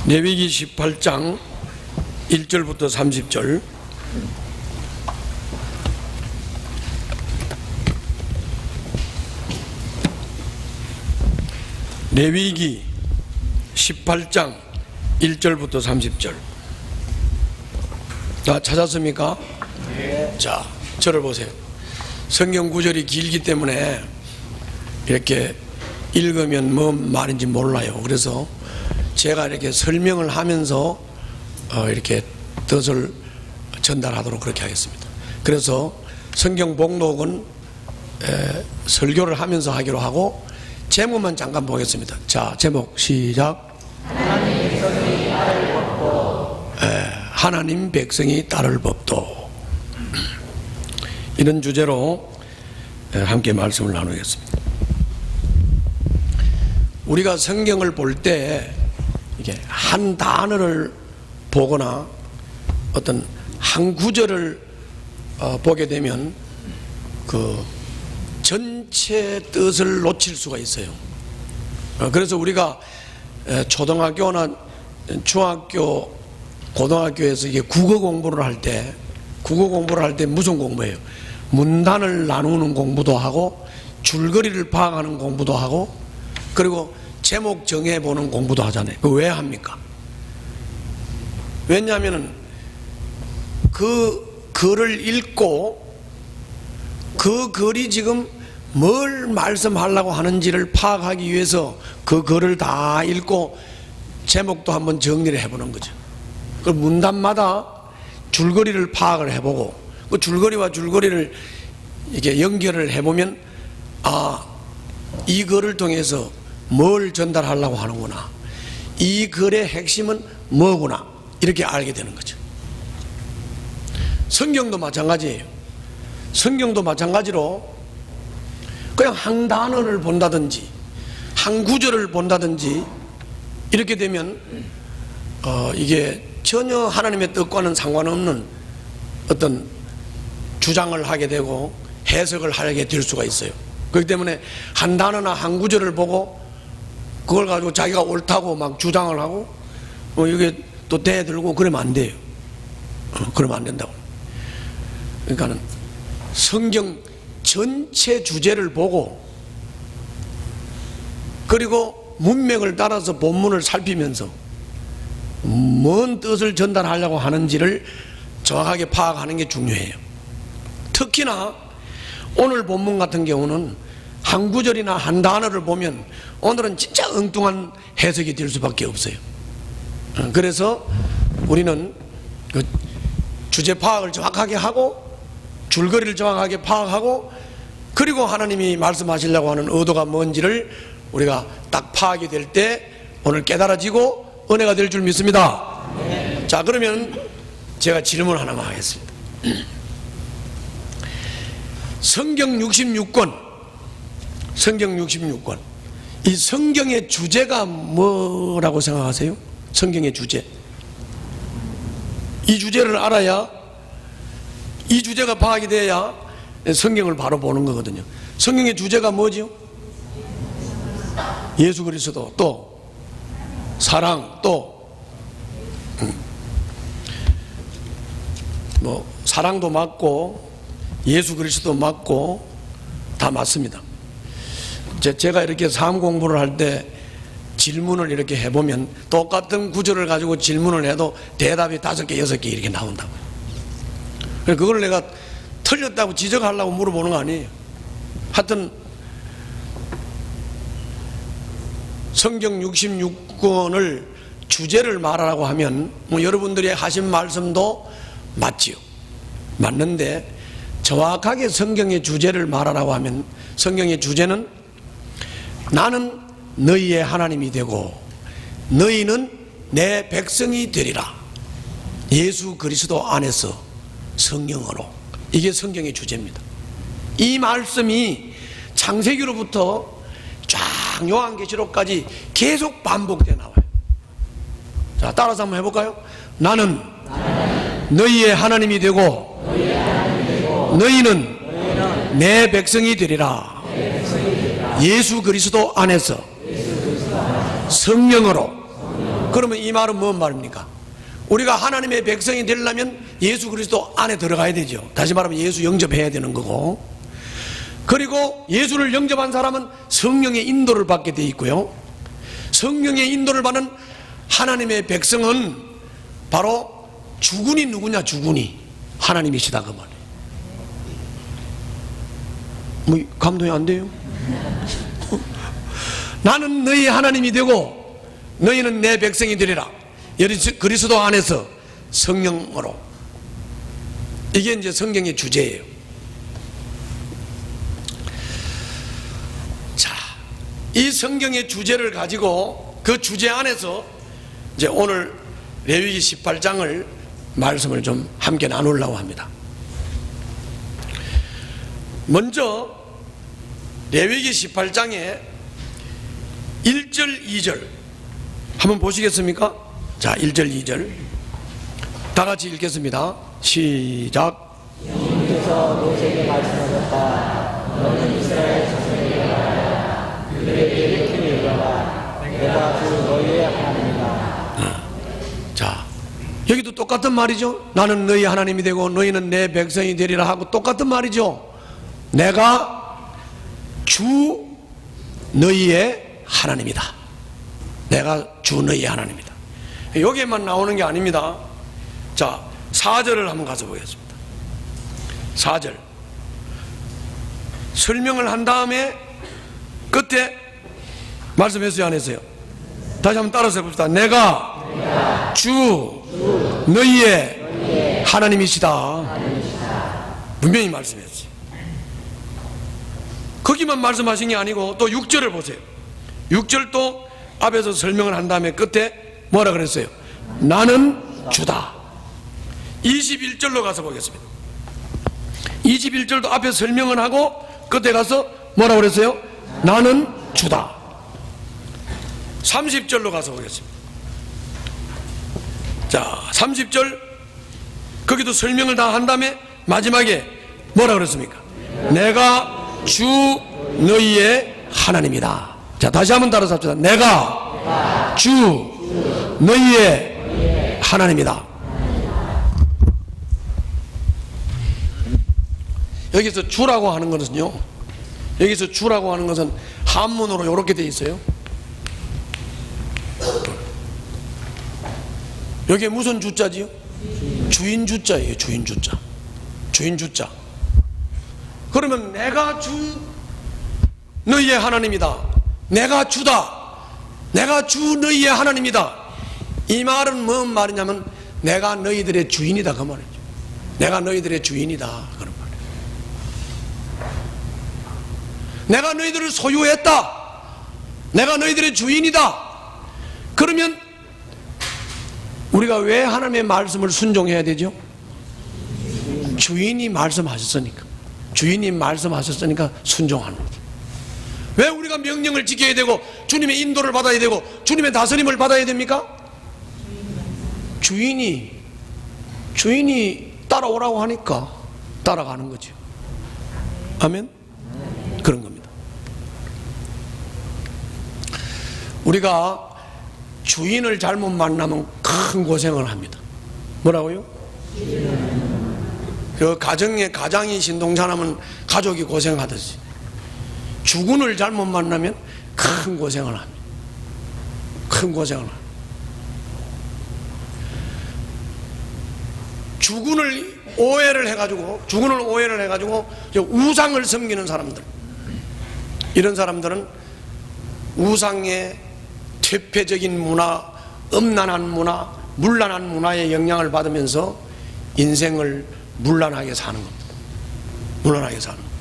레위기 18장 1절부터 30절. 레위기 18장 1절부터 30절. 다 찾았습니까? 네. 자, 저를 보세요. 성경 구절이 길기 때문에 이렇게 읽으면 뭔 말인지 몰라요. 그래서 제가 이렇게 설명을 하면서 이렇게 뜻을 전달하도록 그렇게 하겠습니다. 그래서 성경 봉독은 설교를 하면서 하기로 하고 제목만 잠깐 보겠습니다. 자, 제목 시작. 하나님 백성이 따를 법도. 하나님 백성이 따를 법도. 이런 주제로 함께 말씀을 나누겠습니다. 우리가 성경을 볼 때 이게 한 단어를 보거나 어떤 한 구절을 보게 되면 그 전체 뜻을 놓칠 수가 있어요. 그래서 우리가 초등학교나 중학교, 고등학교에서 이게 국어 공부를 할 때 무슨 공부예요? 문단을 나누는 공부도 하고 줄거리를 파악하는 공부도 하고 그리고 제목 정해보는 공부도 하잖아요. 그거 왜 합니까? 왜냐하면 그 글을 읽고 그 글이 지금 뭘 말씀하려고 하는지를 파악하기 위해서 그 글을 다 읽고 제목도 한번 정리를 해보는 거죠. 그 문단마다 줄거리를 파악을 해보고 그 줄거리와 줄거리를 이렇게 연결을 해보면 이 글을 통해서 뭘 전달하려고 하는구나, 이 글의 핵심은 뭐구나, 이렇게 알게 되는 거죠. 성경도 마찬가지예요. 성경도 마찬가지로 그냥 한 단어를 본다든지 한 구절을 본다든지 이렇게 되면 이게 전혀 하나님의 뜻과는 상관없는 어떤 주장을 하게 되고 해석을 하게 될 수가 있어요. 그렇기 때문에 한 단어나 한 구절을 보고 그걸 가지고 자기가 옳다고 막 주장을 하고 이게 또 대들고 그러면 안 돼요. 그러면 안 된다고. 그러니까는 성경 전체 주제를 보고 그리고 문맥을 따라서 본문을 살피면서 뭔 뜻을 전달하려고 하는지를 정확하게 파악하는 게 중요해요. 특히나 오늘 본문 같은 경우는 한 구절이나 한 단어를 보면 오늘은 진짜 엉뚱한 해석이 될 수밖에 없어요. 그래서 우리는 그 주제 파악을 정확하게 하고 줄거리를 정확하게 파악하고 그리고 하나님이 말씀하시려고 하는 의도가 뭔지를 우리가 딱 파악이 될 때 오늘 깨달아지고 은혜가 될 줄 믿습니다. 네. 자, 그러면 제가 질문 하나만 하겠습니다. 성경 66권, 이 성경의 주제가 뭐라고 생각하세요? 성경의 주제. 이 주제를 알아야, 이 주제가 파악이 돼야 성경을 바로 보는 거거든요. 성경의 주제가 뭐죠? 예수 그리스도, 또 사랑, 또 뭐 사랑도 맞고 예수 그리스도 맞고 다 맞습니다. 제가 이렇게 삶 공부를 할 때 질문을 이렇게 해보면 똑같은 구절을 가지고 질문을 해도 대답이 5개, 6개 이렇게 나온다고요. 그걸 내가 틀렸다고 지적하려고 물어보는 거 아니에요. 하여튼 성경 66권을 주제를 말하라고 하면 뭐 여러분들이 하신 말씀도 맞지요. 맞는데 정확하게 성경의 주제를 말하라고 하면 성경의 주제는 나는 너희의 하나님이 되고 너희는 내 백성이 되리라. 예수 그리스도 안에서 성령으로. 이게 성경의 주제입니다. 이 말씀이 창세기로부터 쫙 요한계시록까지 계속 반복되어 나와요. 자, 따라서 한번 해볼까요? 나는 너희의 하나님이 되고 너희는 내 백성이 되리라. 예수 그리스도 안에서 성령으로 그러면 이 말은 뭔 말입니까? 우리가 하나님의 백성이 되려면 예수 그리스도 안에 들어가야 되죠. 다시 말하면 예수 영접해야 되는 거고, 그리고 예수를 영접한 사람은 성령의 인도를 받게 돼 있고요. 성령의 인도를 받는 하나님의 백성은 바로 주군이 누구냐? 주군이 하나님이시다 그 말이에요. 뭐 감동이 안 돼요? 나는 너희 하나님이 되고 너희는 내 백성이 되리라. 그리스도 안에서 성령으로. 이게 이제 성경의 주제예요. 자, 이 성경의 주제를 가지고 그 주제 안에서 이제 오늘 레위기 18장을 말씀을 좀 함께 나누려고 합니다. 먼저 레위기 18장에 1절 2절 한번 보시겠습니까? 자, 1절 2절 다 같이 읽겠습니다. 시작. 여호와께서 모세에게 말씀하셨다. 너는 이스라엘 자손에게 말하라. 그들에게 이렇게 얘기하라. 내가 주 너희의 하나님이다. 자, 여기도 똑같은 말이죠. 나는 너희 하나님이 되고 너희는 내 백성이 되리라 하고 똑같은 말이죠. 내가 주 너희의 하나님이다. 내가 주 너희의 하나님이다. 여기에만 나오는 게 아닙니다. 자, 4절을 한번 가서 보겠습니다. 4절 설명을 한 다음에 끝에 말씀했어요, 안 했어요? 다시 한번 따라서 해봅시다. 내가 주 너희의 하나님이시다. 분명히 말씀했어요. 거기만 말씀하신 게 아니고 또 6절을 보세요. 6절도 앞에서 설명을 한 다음에 끝에 뭐라 그랬어요? 나는 주다. 21절로 가서 보겠습니다. 21절도 앞에 설명을 하고 끝에 가서 뭐라 그랬어요? 나는 주다. 30절로 가서 보겠습니다. 자, 30절 거기도 설명을 다 한 다음에 마지막에 뭐라 그랬습니까? 내가 주 너희의 하나님이다. 자, 다시 한번 따라서 합시다. 내가 주 너희의 하나님이다. 여기서 주라고 하는 것은요, 여기서 주라고 하는 것은 한문으로 이렇게 되어 있어요. 여기에 무슨 주자지요? 주인 주자예요. 주인 주자. 주인 주자. 그러면 내가 주 너희의 하나님이다. 내가 주다. 내가 주 너희의 하나님이다. 이 말은 뭔 말이냐면 내가 너희들의 주인이다 그 말이죠. 내가 너희들의 주인이다 그런 말이에요. 내가 너희들을 소유했다. 내가 너희들의 주인이다. 그러면 우리가 왜 하나님의 말씀을 순종해야 되죠? 주인이 말씀하셨으니까. 주인이 말씀하셨으니까 순종하는 거죠. 왜 우리가 명령을 지켜야 되고 주님의 인도를 받아야 되고 주님의 다스림을 받아야 됩니까? 주인이 따라오라고 하니까 따라가는 거죠. 아멘? 그런 겁니다. 우리가 주인을 잘못 만나면 큰 고생을 합니다. 뭐라고요? 그 가장이 신동산하면 가족이 고생하듯이 주군을 잘못 만나면 큰 고생을 합니다. 큰 고생을 합니다. 주군을 오해를 해가지고 우상을 섬기는 사람들, 이런 사람들은 우상의 퇴폐적인 문화, 음란한 문화, 문란한 문화의 영향을 받으면서 인생을 문란하게 사는 겁니다. 문란하게 사는 겁니다.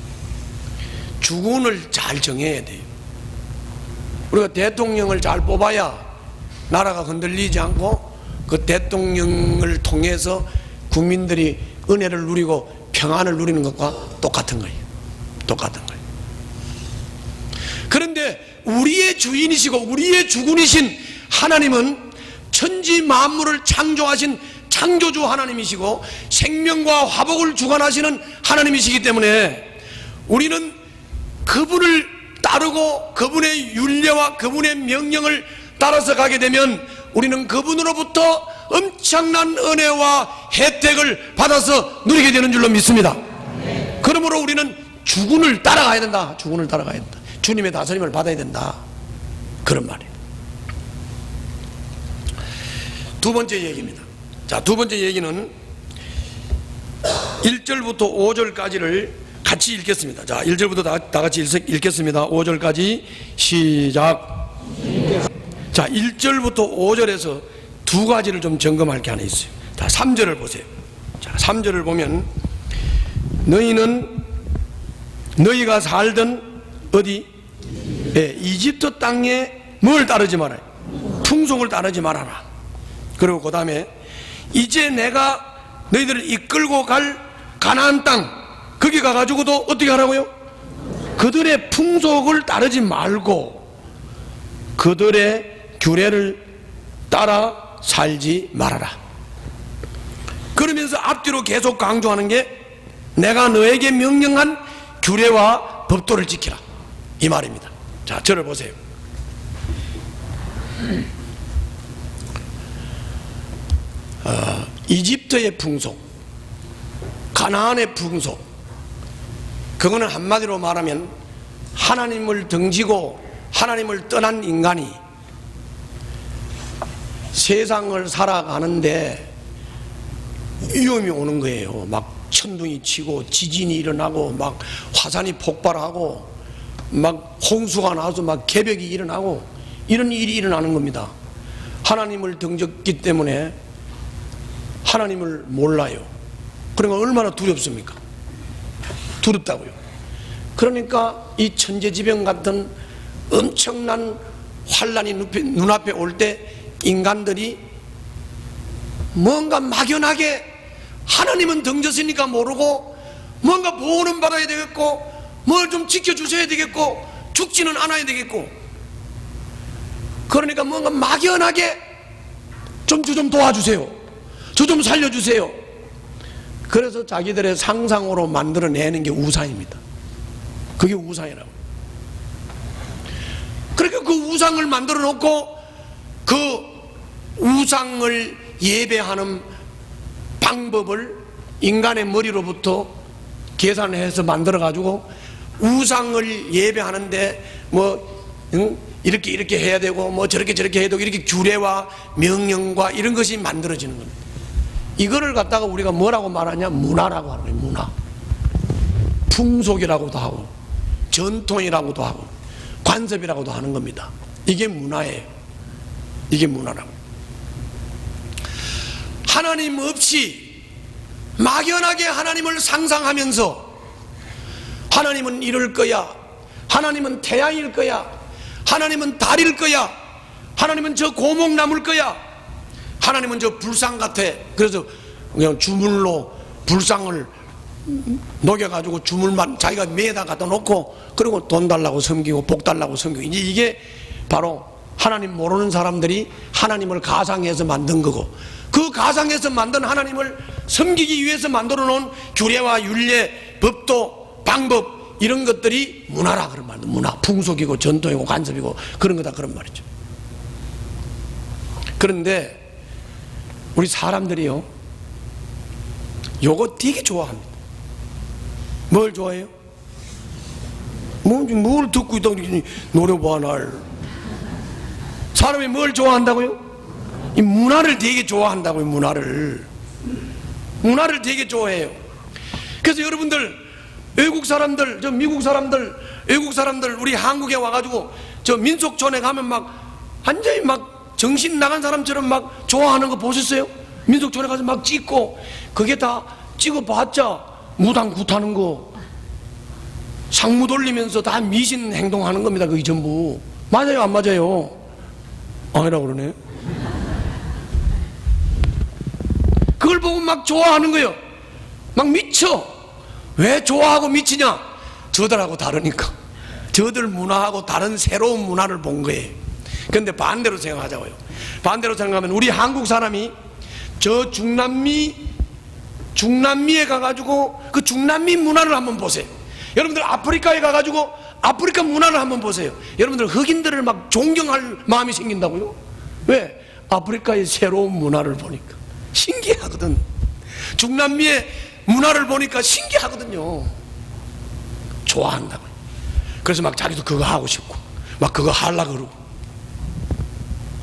주군을 잘 정해야 돼요. 우리가 대통령을 잘 뽑아야 나라가 흔들리지 않고 그 대통령을 통해서 국민들이 은혜를 누리고 평안을 누리는 것과 똑같은 거예요. 똑같은 거예요. 그런데 우리의 주인이시고 우리의 주군이신 하나님은 천지 만물을 창조하신 창조주 하나님이시고 생명과 화복을 주관하시는 하나님이시기 때문에 우리는 그분을 따르고 그분의 윤례와 그분의 명령을 따라서 가게 되면 우리는 그분으로부터 엄청난 은혜와 혜택을 받아서 누리게 되는 줄로 믿습니다. 그러므로 우리는 주군을 따라가야 된다. 주군을 따라가야 된다. 주님의 다스림을 받아야 된다. 그런 말이에요. 두 번째 얘기입니다. 자, 두 번째 얘기는 1절부터 5절까지를 같이 읽겠습니다. 자, 1절부터 다 같이 읽겠습니다. 5절까지 시작. 자, 1절부터 5절에서 두 가지를 좀 점검할 게 하나 있어요. 자, 3절을 보세요. 자, 3절을 보면 너희가 살던 어디? 이집트 땅에 뭘 따르지 말아요? 풍속을 따르지 말아라. 그리고 그 다음에 이제 내가 너희들을 이끌고 갈 가나안 땅, 거기 가가지고도 어떻게 하라고요? 그들의 풍속을 따르지 말고 그들의 규례를 따라 살지 말아라. 그러면서 앞뒤로 계속 강조하는 게 내가 너에게 명령한 규례와 법도를 지키라, 이 말입니다. 자, 저를 보세요. 이집트의 풍속, 가나안의 풍속, 그거는 한마디로 말하면 하나님을 등지고 하나님을 떠난 인간이 세상을 살아가는데 위험이 오는 거예요. 막 천둥이 치고 지진이 일어나고 막 화산이 폭발하고 막 홍수가 나와서 막 개벽이 일어나고 이런 일이 일어나는 겁니다. 하나님을 등졌기 때문에 하나님을 몰라요. 그러니까 얼마나 두렵습니까? 두렵다고요. 그러니까 이 천재지변 같은 엄청난 환란이 눈앞에 올 때 인간들이 뭔가 막연하게 하나님은 등졌으니까 모르고 뭔가 보호는 받아야 되겠고 뭘 좀 지켜주셔야 되겠고 죽지는 않아야 되겠고, 그러니까 뭔가 막연하게 저 좀 도와주세요, 저 좀 살려주세요. 그래서 자기들의 상상으로 만들어내는 게 우상입니다. 그게 우상이라고. 그러니까 그 우상을 만들어 놓고 그 우상을 예배하는 방법을 인간의 머리로부터 계산해서 만들어 가지고 우상을 예배하는데 이렇게 해야 되고 저렇게 해야 되고 이렇게 규례와 명령과 이런 것이 만들어지는 겁니다. 이거를 갖다가 우리가 뭐라고 말하냐? 문화라고 하는 거예요. 문화. 풍속이라고도 하고 전통이라고도 하고 관습이라고도 하는 겁니다. 이게 문화예요. 이게 문화라고. 하나님 없이 막연하게 하나님을 상상하면서 하나님은 이럴 거야, 하나님은 태양일 거야, 하나님은 달일 거야, 하나님은 저 고목 나물 거야, 하나님은 저 불상 같아. 그래서 그냥 주물로 불상을 녹여가지고 주물만 자기가 매에다 갖다 놓고 그리고 돈 달라고 섬기고 복 달라고 섬기고, 이제 이게 바로 하나님 모르는 사람들이 하나님을 가상해서 만든 거고, 그 가상해서 만든 하나님을 섬기기 위해서 만들어 놓은 규례와 율례, 법도, 방법, 이런 것들이 문화라 그런 말이에요. 문화, 풍속이고 전통이고 관습이고 그런 거다 그런 말이죠. 그런데 우리 사람들이요, 요거 되게 좋아합니다. 뭘 좋아해요? 뭘 듣고 있다고 이렇게 노려봐 날. 사람이 뭘 좋아한다고요? 이 문화를 되게 좋아한다고요. 문화를 되게 좋아해요. 그래서 여러분들 외국 사람들, 저 미국 사람들, 외국 사람들 우리 한국에 와가지고 저 민속촌에 가면 막 완전히 막 정신 나간 사람처럼 막 좋아하는 거 보셨어요? 민속촌에 가서 막 찍고, 그게 다 찍어봤자 무당 굿하는 거, 상무 돌리면서 다 미신 행동하는 겁니다. 그게 전부. 맞아요 안 맞아요? 아니라고 그러네. 그걸 보고 막 좋아하는 거예요. 막 미쳐. 왜 좋아하고 미치냐? 저들하고 다르니까. 저들 문화하고 다른 새로운 문화를 본 거예요. 그런데 반대로 생각하자고요. 반대로 생각하면 우리 한국 사람이 저 중남미에 가가지고 그 중남미 문화를 한번 보세요. 여러분들 아프리카에 가가지고 아프리카 문화를 한번 보세요. 여러분들 흑인들을 막 존경할 마음이 생긴다고요. 왜? 아프리카의 새로운 문화를 보니까 신기하거든. 중남미의 문화를 보니까 신기하거든요. 좋아한다고. 그래서 막 자기도 그거 하고 싶고 막 그거 하려고 그러고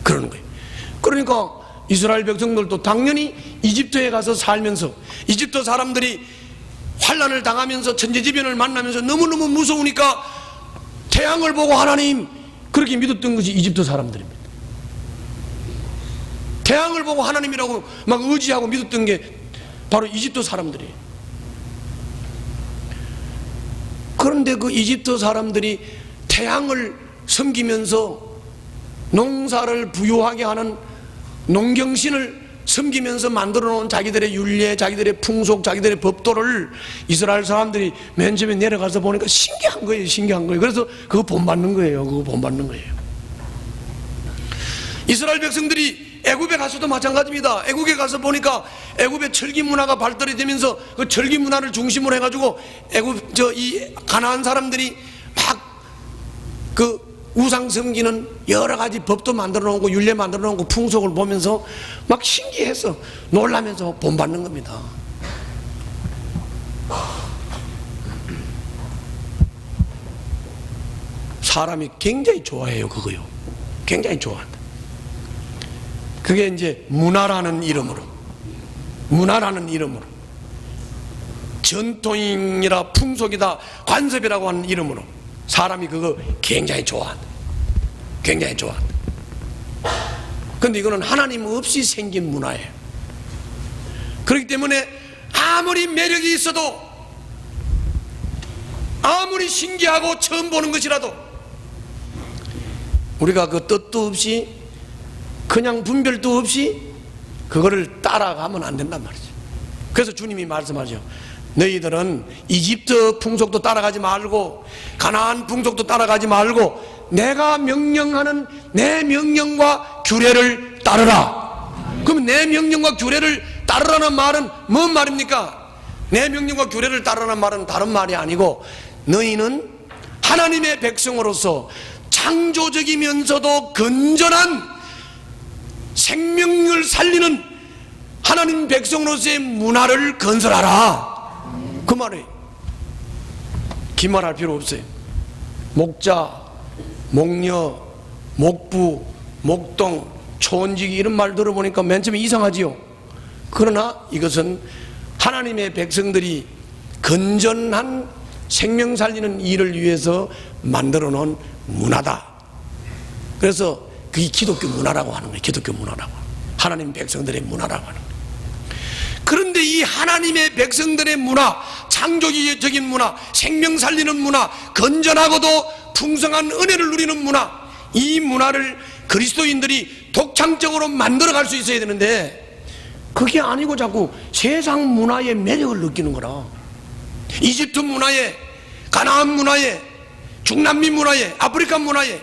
그러는 거예요. 그러니까 이스라엘 백성들도 당연히 이집트에 가서 살면서 이집트 사람들이 환난을 당하면서 천재지변을 만나면서 너무너무 무서우니까 태양을 보고 하나님 그렇게 믿었던 것이 이집트 사람들입니다. 태양을 보고 하나님이라고 막 의지하고 믿었던 게 바로 이집트 사람들이에요. 그런데 그 이집트 사람들이 태양을 섬기면서 농사를 부유하게 하는 농경신을 섬기면서 만들어 놓은 자기들의 율례, 자기들의 풍속, 자기들의 법도를 이스라엘 사람들이 맨 처음에 내려가서 보니까 신기한 거예요. 신기한 거예요. 그래서 그거 본받는 거예요. 그거 본받는 거예요. 이스라엘 백성들이 애굽에 가서도 마찬가지입니다. 애굽에 가서 보니까 애굽의 철기 문화가 발달이 되면서 그 철기 문화를 중심으로 해가지고 애굽 이 가나안 사람들이 막 그 우상 섬기는 여러 가지 법도 만들어 놓고 율례 만들어 놓고 풍속을 보면서 막 신기해서 놀라면서 본받는 겁니다. 사람이 굉장히 좋아해요. 그거요. 굉장히 좋아한다. 그게 이제 문화라는 이름으로 전통이라 풍속이다 관습이라고 하는 이름으로 사람이 그거 굉장히 좋아한다. 굉장히 좋아한다. 그런데 이거는 하나님 없이 생긴 문화예요. 그렇기 때문에 아무리 매력이 있어도 아무리 신기하고 처음 보는 것이라도 우리가 그 뜻도 없이 그냥 분별도 없이 그거를 따라가면 안 된단 말이죠. 그래서 주님이 말씀하죠. 너희들은 이집트 풍속도 따라가지 말고 가나안 풍속도 따라가지 말고 내가 명령하는 내 명령과 규례를 따르라. 그럼 내 명령과 규례를 따르라는 말은 뭔 말입니까? 내 명령과 규례를 따르라는 말은 다른 말이 아니고 너희는 하나님의 백성으로서 창조적이면서도 건전한 생명을 살리는 하나님 백성으로서의 문화를 건설하라. 그 말이 기말할 필요 없어요. 목자, 목녀, 목부, 목동, 초원지기 이런 말 들어보니까 맨 처음에 이상하지요. 그러나 이것은 하나님의 백성들이 건전한 생명 살리는 일을 위해서 만들어 놓은 문화다. 그래서 그게 기독교 문화라고 하는 거예요. 기독교 문화라고. 하나님 백성들의 문화라고 하는 거예요. 그런데 이 하나님의 백성들의 문화, 창조적인 문화, 생명 살리는 문화, 건전하고도 풍성한 은혜를 누리는 문화, 이 문화를 그리스도인들이 독창적으로 만들어갈 수 있어야 되는데 그게 아니고 자꾸 세상 문화의 매력을 느끼는 거라. 이집트 문화에, 가나안 문화에, 중남미 문화에, 아프리카 문화에,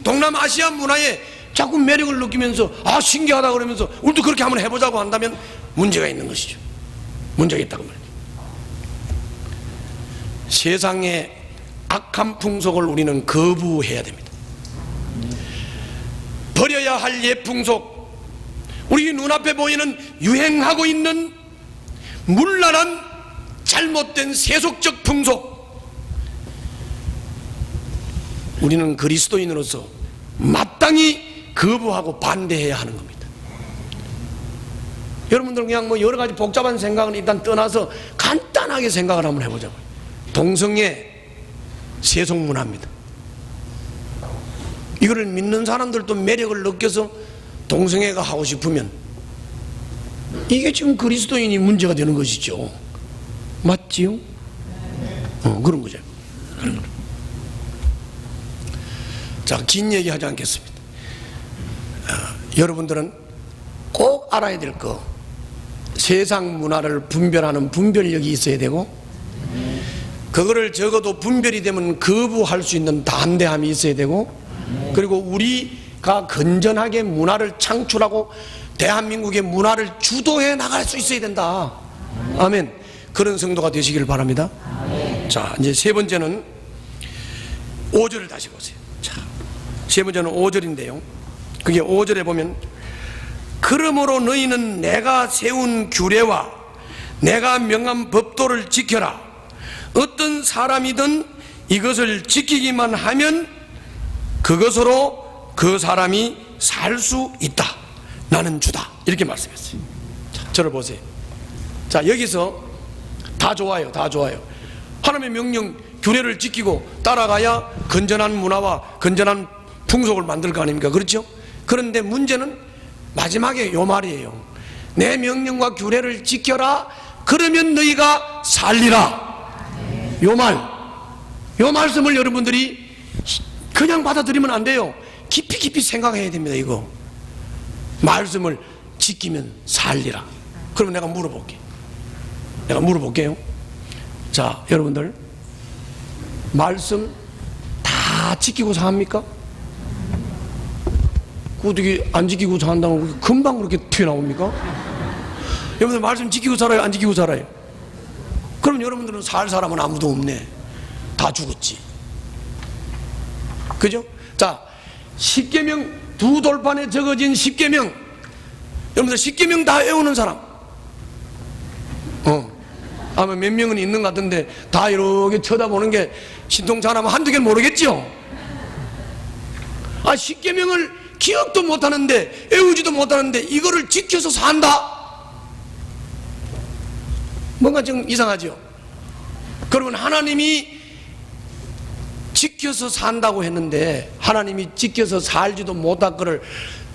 동남아시아 문화에 자꾸 매력을 느끼면서 아 신기하다 그러면서 우리도 그렇게 한번 해보자고 한다면 문제가 있는 것이죠. 문제가 있다고 말이죠. 세상의 악한 풍속을 우리는 거부해야 됩니다. 버려야 할 옛 풍속, 우리 눈앞에 보이는 유행하고 있는 문란한 잘못된 세속적 풍속, 우리는 그리스도인으로서 마땅히 거부하고 반대해야 하는 겁니다. 여러분들 그냥 뭐 여러 가지 복잡한 생각은 일단 떠나서 간단하게 생각을 한번 해보자고요. 동성애 세속 문화입니다. 이거를 믿는 사람들도 매력을 느껴서 동성애가 하고 싶으면 이게 지금 그리스도인이 문제가 되는 것이죠. 맞지요? 그런 거죠. 그런 거. 자, 긴 얘기 하지 않겠습니다. 여러분들은 꼭 알아야 될 거, 세상 문화를 분별하는 분별력이 있어야 되고, 그거를 적어도 분별이 되면 거부할 수 있는 담대함이 있어야 되고, 그리고 우리가 건전하게 문화를 창출하고 대한민국의 문화를 주도해 나갈 수 있어야 된다. 아멘. 그런 성도가 되시길 바랍니다. 자, 이제 세 번째는 5절을 다시 보세요. 자, 세 번째는 5절인데요. 그게 5절에 보면 그러므로 너희는 내가 세운 규례와 내가 명한 법도를 지켜라. 어떤 사람이든 이것을 지키기만 하면 그것으로 그 사람이 살 수 있다. 나는 주다. 이렇게 말씀했어요. 자, 저를 보세요. 자, 여기서 다 좋아요. 다 좋아요. 하나님의 명령 규례를 지키고 따라가야 건전한 문화와 건전한 풍속을 만들 거 아닙니까? 그렇죠? 그런데 문제는 마지막에 요 말이에요. 내 명령과 규례를 지켜라. 그러면 너희가 살리라. 요 말씀을 여러분들이 그냥 받아들이면 안 돼요. 깊이 생각해야 됩니다. 이거 말씀을 지키면 살리라. 그러면 내가 물어볼게요. 자, 여러분들 말씀 다 지키고 삽니까? 어떻게 안 지키고 산다고 금방 그렇게 튀어나옵니까? 여러분들 말씀 지키고 살아요? 안 지키고 살아요? 그럼 여러분들은 살 사람은 아무도 없네. 다 죽었지. 그죠? 자, 십계명 두 돌판에 적어진 십계명, 여러분들 십계명 다 외우는 사람 아마 몇 명은 있는 것 같은데 다 이렇게 쳐다보는 게 신통찮으면 한두 개는 모르겠죠? 아, 십계명을 기억도 못하는데 외우지도 못하는데 이거를 지켜서 산다? 뭔가 좀 이상하죠? 그러면 하나님이 지켜서 산다고 했는데 하나님이 지켜서 살지도 못할 거를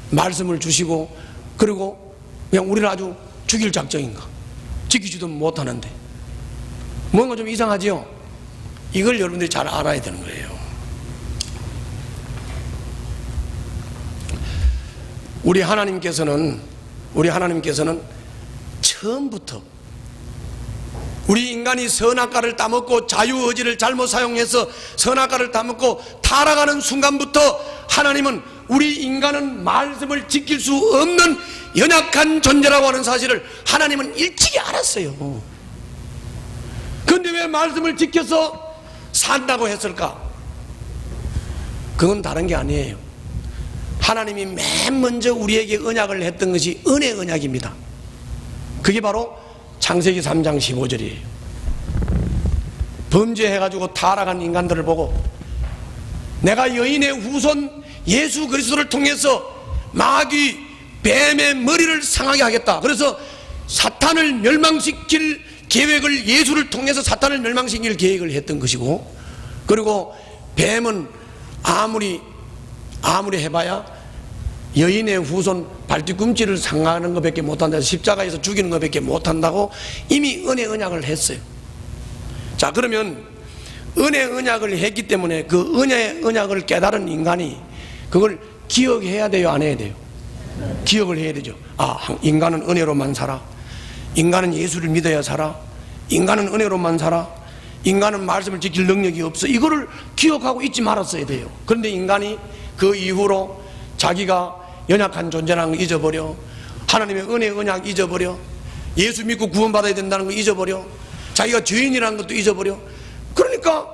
말씀을 주시고 그리고 그냥 우리를 아주 죽일 작정인가? 지키지도 못하는데 뭔가 좀 이상하지요? 이걸 여러분들이 잘 알아야 되는 거예요. 우리 하나님께서는 처음부터 우리 인간이 선악과를 따먹고 자유의지를 잘못 사용해서 선악과를 따먹고 타락하는 순간부터 하나님은 우리 인간은 말씀을 지킬 수 없는 연약한 존재라고 하는 사실을 하나님은 일찍이 알았어요. 그런데 왜 말씀을 지켜서 산다고 했을까? 그건 다른 게 아니에요. 하나님이 맨 먼저 우리에게 언약을 했던 것이 은혜 언약입니다. 그게 바로 창세기 3장 15절이에요. 범죄해가지고 타락한 인간들을 보고 내가 여인의 후손 예수 그리스도를 통해서 마귀 뱀의 머리를 상하게 하겠다. 그래서 사탄을 멸망시킬 계획을 예수를 통해서 사탄을 멸망시킬 계획을 했던 것이고, 그리고 뱀은 아무리 해봐야 여인의 후손 발뒤꿈치를 상하는 것밖에 못한다. 십자가에서 죽이는 것밖에 못한다고 이미 은혜 언약을 했어요. 자, 그러면 은혜 언약을 했기 때문에 그 은혜 언약을 깨달은 인간이 그걸 기억해야 돼요? 안 해야 돼요? 기억을 해야 되죠. 아, 인간은 은혜로만 살아. 인간은 예수를 믿어야 살아. 인간은 은혜로만 살아. 인간은 말씀을 지킬 능력이 없어. 이거를 기억하고 잊지 말았어야 돼요. 그런데 인간이 그 이후로 자기가 연약한 존재라는 걸 잊어버려. 하나님의 은혜 언약 잊어버려. 예수 믿고 구원받아야 된다는 걸 잊어버려. 자기가 죄인이라는 것도 잊어버려. 그러니까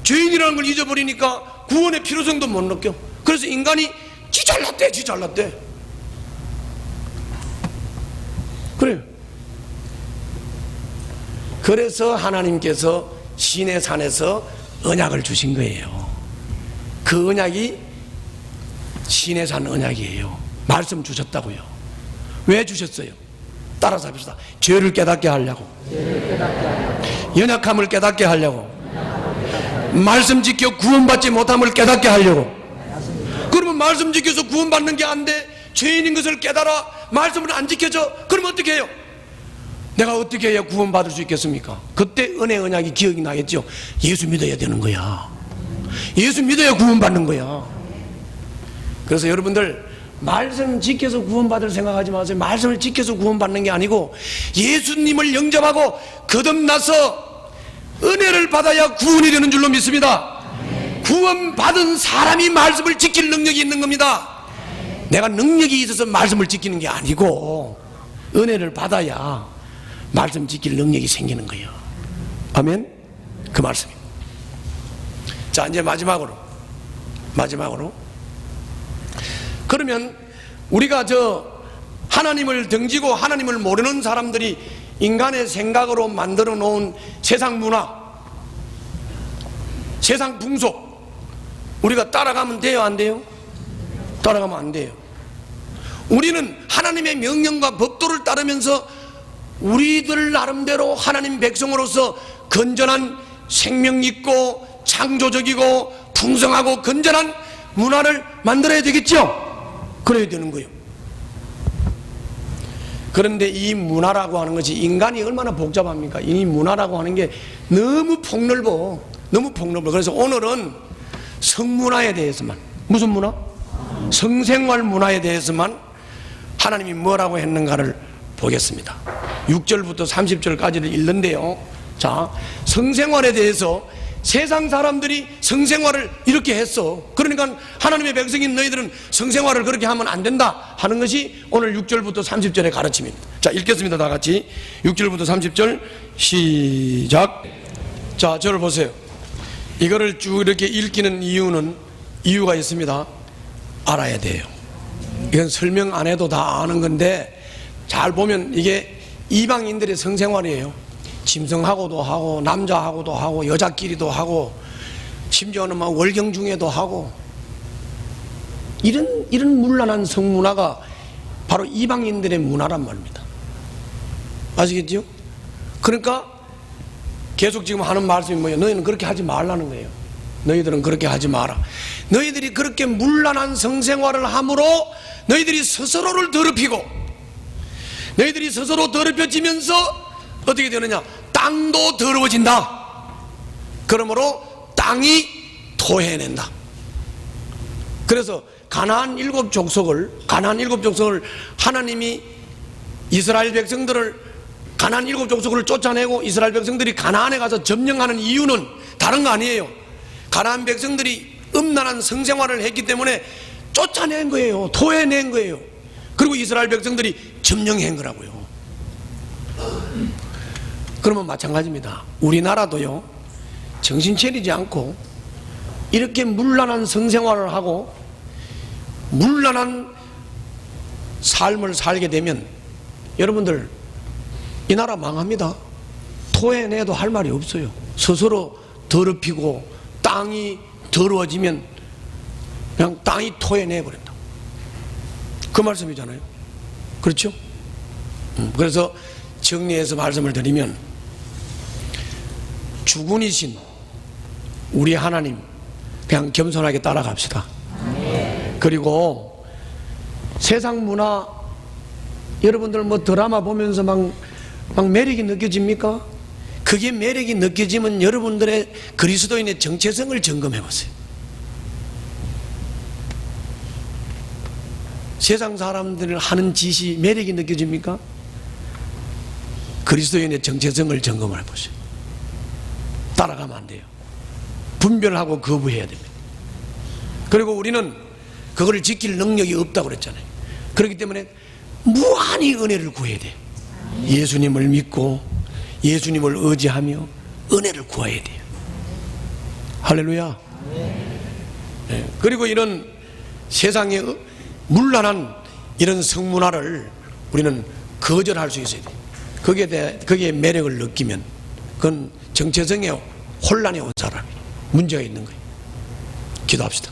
죄인이라는 걸 잊어버리니까 구원의 필요성도 못 느껴. 그래서 인간이 지 잘났대. 그래요. 그래서 하나님께서 시내 산에서 언약을 주신 거예요. 그 언약이 시내 산 언약이에요. 말씀 주셨다고요. 왜 주셨어요? 따라서 합시다. 죄를 깨닫게 하려고, 연약함을 깨닫게 하려고, 말씀 지켜 구원받지 못함을 깨닫게 하려고. 그러면 말씀 지켜서 구원받는 게 안 돼. 죄인인 것을 깨달아 말씀을 안 지켜져. 그러면 어떻게 해요? 내가 어떻게 해야 구원받을 수 있겠습니까? 그때 은혜 언약이 기억이 나겠죠. 예수 믿어야 되는 거야. 예수 믿어야 구원받는 거야. 그래서 여러분들 말씀 지켜서 구원받을 생각하지 마세요. 말씀을 지켜서 구원받는 게 아니고 예수님을 영접하고 거듭나서 은혜를 받아야 구원이 되는 줄로 믿습니다. 구원받은 사람이 말씀을 지킬 능력이 있는 겁니다. 내가 능력이 있어서 말씀을 지키는 게 아니고 은혜를 받아야 말씀 지킬 능력이 생기는 거예요. 아멘? 그 말씀입니다. 자, 이제 마지막으로 그러면 우리가 하나님을 등지고 하나님을 모르는 사람들이 인간의 생각으로 만들어 놓은 세상 문화, 세상 풍속, 우리가 따라가면 돼요, 안 돼요? 따라가면 안 돼요. 우리는 하나님의 명령과 법도를 따르면서 우리들 나름대로 하나님 백성으로서 건전한 생명 있고 창조적이고 풍성하고 건전한 문화를 만들어야 되겠죠? 그래야 되는 거예요. 그런데 이 문화라고 하는 것이 인간이 얼마나 복잡합니까? 이 문화라고 하는 게 너무 폭넓어. 너무 폭넓어. 그래서 오늘은 성문화에 대해서만, 무슨 문화? 성생활 문화에 대해서만 하나님이 뭐라고 했는가를 보겠습니다. 6절부터 30절까지를 읽는데요. 자, 성생활에 대해서 세상 사람들이 성생활을 이렇게 했어. 그러니까 하나님의 백성인 너희들은 성생활을 그렇게 하면 안 된다 하는 것이 오늘 6절부터 30절의 가르침입니다. 자, 읽겠습니다. 다 같이 6절부터 30절 시작. 자, 저를 보세요. 이거를 쭉 이렇게 읽기는 이유가 있습니다. 알아야 돼요. 이건 설명 안 해도 다 아는 건데 잘 보면 이게 이방인들의 성생활이에요. 짐승하고도 하고 남자하고도 하고 여자끼리도 하고 심지어는 막 월경 중에도 하고 이런 문란한 성문화가 바로 이방인들의 문화란 말입니다. 아시겠죠? 그러니까 계속 지금 하는 말씀이 뭐예요? 너희는 그렇게 하지 말라는 거예요. 너희들은 그렇게 하지 마라. 너희들이 그렇게 문란한 성생활을 함으로 너희들이 스스로를 더럽히고 너희들이 스스로 더럽혀지면서 어떻게 되느냐? 땅도 더러워진다. 그러므로 땅이 토해낸다. 그래서 가나안 일곱 족속을 하나님이 이스라엘 백성들을 가나안 일곱 족속을 쫓아내고 이스라엘 백성들이 가나안에 가서 점령하는 이유는 다른 거 아니에요. 가나안 백성들이 음란한 성생활을 했기 때문에 쫓아낸 거예요. 토해낸 거예요. 그리고 이스라엘 백성들이 점령한 거라고요. 그러면 마찬가지입니다. 우리나라도요, 정신 차리지 않고 이렇게 문란한 성생활을 하고 문란한 삶을 살게 되면 여러분들 이 나라 망합니다. 토해내도 할 말이 없어요. 스스로 더럽히고 땅이 더러워지면 그냥 땅이 토해내버린다. 그 말씀이잖아요. 그렇죠? 그래서 정리해서 말씀을 드리면 주군이신 우리 하나님 그냥 겸손하게 따라갑시다. 그리고 세상 문화 여러분들 뭐 드라마 보면서 막 매력이 느껴집니까? 그게 매력이 느껴지면 여러분들의 그리스도인의 정체성을 점검해 보세요. 세상 사람들 하는 짓이 매력이 느껴집니까? 그리스도인의 정체성을 점검해 보세요. 따라가면 안 돼요. 분별하고 거부해야 됩니다. 그리고 우리는 그걸 지킬 능력이 없다고 그랬잖아요. 그렇기 때문에 무한히 은혜를 구해야 돼요. 예수님을 믿고 예수님을 의지하며 은혜를 구해야 돼요. 할렐루야. 네. 그리고 이런 세상의 문란한 이런 성문화를 우리는 거절할 수 있어야 돼요. 거기에 매력을 느끼면 그건 정체성에 혼란이 온 사람이 문제가 있는 거예요. 기도합시다.